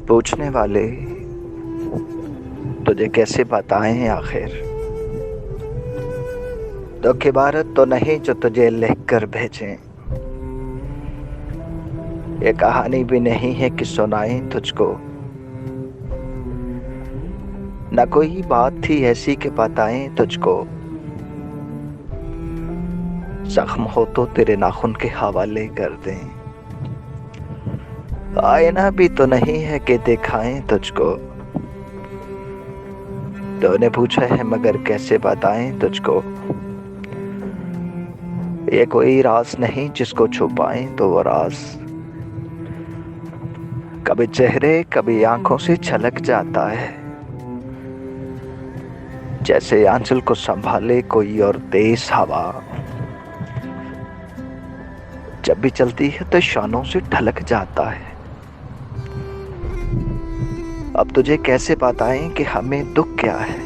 پوچھنے والے تجھے کیسے بتائیں آخر، دکھ عبارت تو نہیں جو تجھے لکھ کر بھیجیں، یہ کہانی بھی نہیں ہے کہ سنائیں تجھ کو، نہ کوئی بات تھی ایسی کہ بتائیں تجھ کو، زخم ہو تو تیرے ناخن کے حوالے کر دیں، آئینہ بھی تو نہیں ہے کہ دکھائیں تجھ کو، تو نے پوچھا ہے مگر کیسے بتائیں تجھ کو، یہ کوئی راز نہیں جس کو چھپائیں تو وہ راز کبھی چہرے کبھی آنکھوں سے چھلک جاتا ہے، جیسے آنچل کو سنبھالے کوئی اور تیز ہوا، جب بھی چلتی ہے تو شانوں سے ڈھلک جاتا ہے۔ اب تجھے کیسے بتائیں کہ ہمیں دکھ کیا ہے،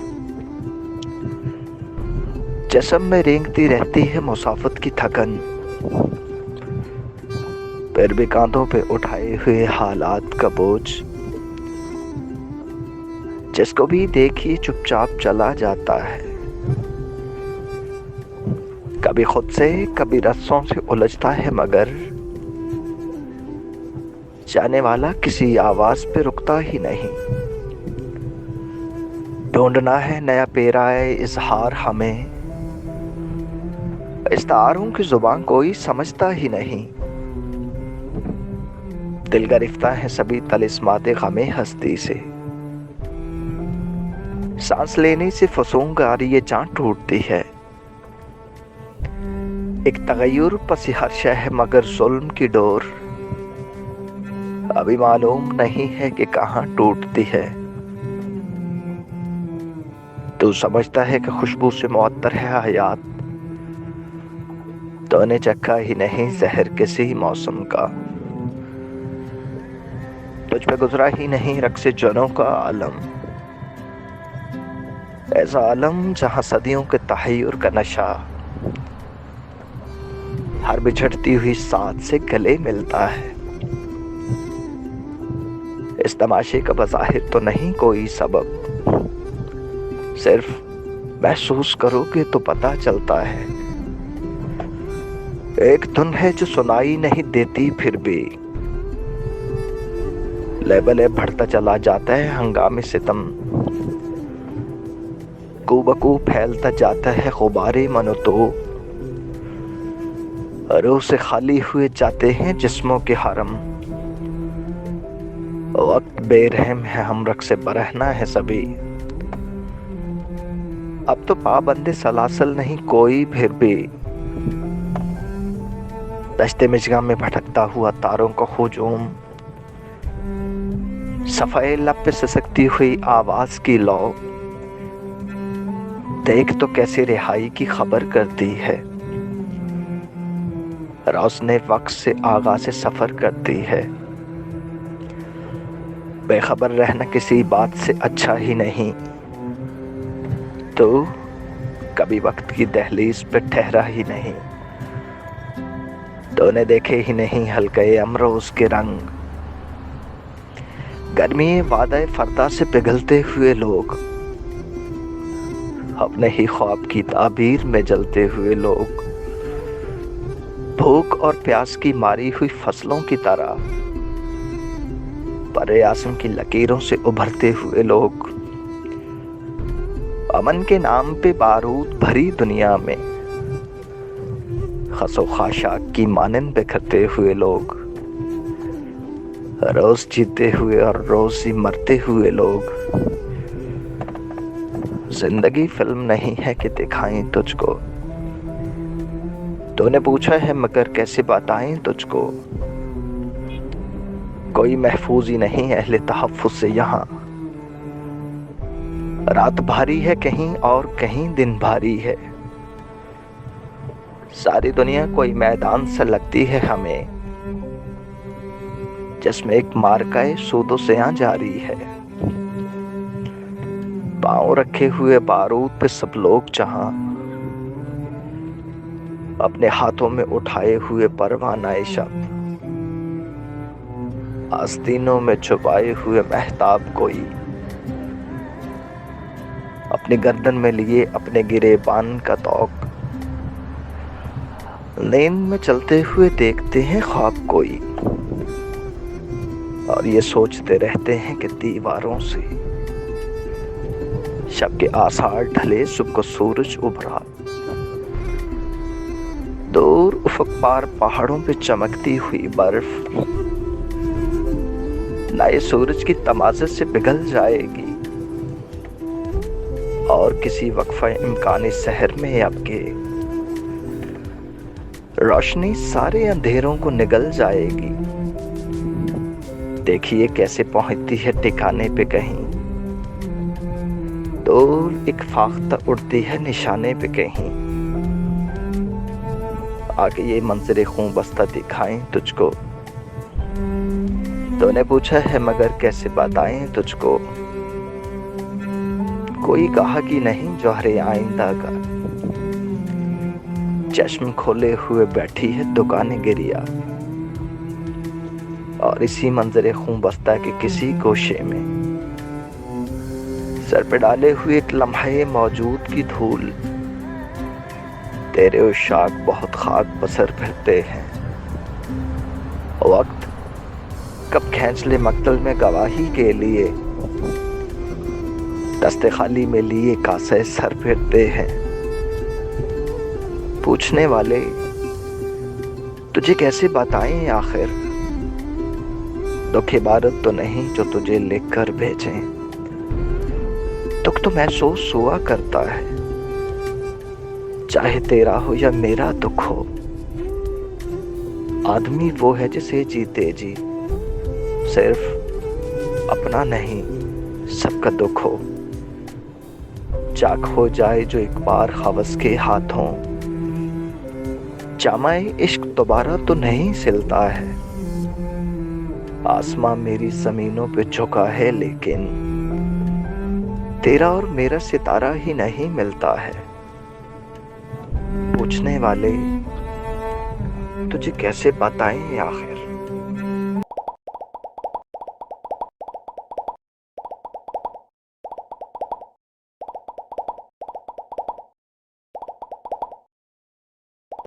جسم میں رینگتی رہتی ہے مسافت کی تھکن، پھر بھی کاندھوں پہ اٹھائے ہوئے حالات کا بوجھ، جس کو بھی دیکھی چپ چاپ چلا جاتا ہے، کبھی خود سے کبھی رسوں سے الجھتا ہے مگر جانے والا کسی آواز پہ رکتا ہی نہیں، ڈھونڈنا ہے نیا پیرائے اظہار ہمیں، استعاروں کی زبان کوئی سمجھتا ہی نہیں، دل گرفتہ ہے سبھی طلسمات غم ہستی سے، سانس لینے سے فسونگاری یہ جان ٹوٹتی ہے، ایک تغیر پس ہر شے مگر ظلم کی ڈور ابھی معلوم نہیں ہے کہ کہاں ٹوٹتی ہے، تو سمجھتا ہے کہ خوشبو سے معطر ہے حیات، تو نے چکھا ہی نہیں زہر کسی موسم کا، تجھ پہ گزرا ہی نہیں رقص جنوں کا عالم، ایسا عالم جہاں صدیوں کے تحیر کا نشہ ہر بچھڑتی ہوئی ساتھ سے گلے ملتا ہے، اس تماشے کا بظاہر تو نہیں کوئی سبب، صرف محسوس کرو گے تو پتہ چلتا ہے، ایک دھن ہے جو سنائی نہیں دیتی پھر بھی، لیبلے بڑھتا چلا جاتا ہے ہنگام ستم، کو بکو پھیلتا جاتا ہے غبار من و تو، روح سے خالی ہوئے جاتے ہیں جسموں کے حرم، وقت بے رحم ہے ہم رقص برہنہ ہے سبھی، اب تو پابند سلاسل نہیں کوئی پھر بھی، دشت مشگاں میں بھٹکتا ہوا تاروں کا ہجوم، صفحے لب پہ سسکتی ہوئی آواز کی لو، دیکھ تو کیسے رہائی کی خبر کرتی ہے، روشن وقت سے آغاز سفر کرتی ہے، بے خبر رہنا کسی بات سے اچھا ہی نہیں، تو کبھی وقت کی دہلیز پہ ٹھہرا ہی نہیں، تو نے دیکھے ہی نہیں ہلکے امروز کے رنگ، گرمی وعدہ فردا سے پگھلتے ہوئے لوگ، اپنے ہی خواب کی تعبیر میں جلتے ہوئے لوگ، بھوک اور پیاس کی ماری ہوئی فصلوں کی طرح برے آسم کی لکیروں سے ابھرتے ہوئے لوگ، امن کے نام پہ بارود بھری دنیا میں خس و خاشاک کی مانند بکھرتے ہوئے لوگ، روز جیتے ہوئے اور روز ہی مرتے ہوئے لوگ، زندگی فلم نہیں ہے کہ دکھائیں تجھ کو، تو نے پوچھا ہے مگر کیسے بتائیں تجھ کو، کوئی محفوظ ہی نہیں اہل تحفظ سے یہاں، رات بھاری ہے کہیں اور کہیں دن بھاری ہے، ساری دنیا کوئی میدان سے لگتی ہے ہمیں، جس میں ایک مارکہ سود و سیاں جاری ہے، پاؤں رکھے ہوئے بارود پہ سب لوگ جہاں اپنے ہاتھوں میں اٹھائے ہوئے پروانہ شب، آستینوں میں چھپائے ہوئے مہتاب کوئی، اپنی گردن میں لیے اپنے گریبان کا طوق، نیند میں چلتے ہوئے دیکھتے ہیں خواب کوئی، اور یہ سوچتے رہتے ہیں کہ دیواروں سے شب کے آثار ڈھلے، صبح کو سورج ابھرا، دور افق پار پہاڑوں پہ چمکتی ہوئی برف نئے سورج کی تمازت سے پگھل جائے گی، اور کسی وقفہ امکانی سحر میں اب کے روشنی سارے اندھیروں کو نگل جائے گی۔ دیکھیے کیسے پہنچتی ہے ٹھکانے پہ کہیں، دور ایک فاختہ اڑتی ہے نشانے پہ کہیں، آگے یہ منظر خون بستہ دکھائیں تجھ کو، تو نے پوچھا ہے مگر کیسے بتائیں تجھ کو، کوئی گاہک ہی نہیں جوہر آئندہ کا، چشم کھولے ہوئے بیٹھی ہے دکان گریا، اور اسی منظر خون بستہ کے کسی گوشے میں سر پہ ڈالے ہوئے ایک لمحے موجود کی دھول، تیرے عشاق بہت خاک بسر پھرتے ہیں، وقت کب کھینچ لے مقتل میں گواہی کے لیے، دست خالی میں لیے کاسے سر پھرتے ہیں، پوچھنے والے تجھے کیسے بتائیں آخر، دکھ عبارت تو نہیں جو تجھے لکھ کر بھیجیں، دکھ تو محسوس ہوا کرتا ہے، چاہے تیرا ہو یا میرا دکھ ہو، آدمی وہ ہے جسے جیتے جی صرف اپنا نہیں سب کا دکھ ہو، چاک ہو جائے جو ایک بار ہوس کے ہاتھوں، جامہ عشق دوبارہ تو نہیں سلتا ہے، آسماں میری زمینوں پہ جھکا ہے لیکن تیرا اور میرا ستارہ ہی نہیں ملتا ہے، پوچھنے والے تجھے کیسے بتائیں آخر۔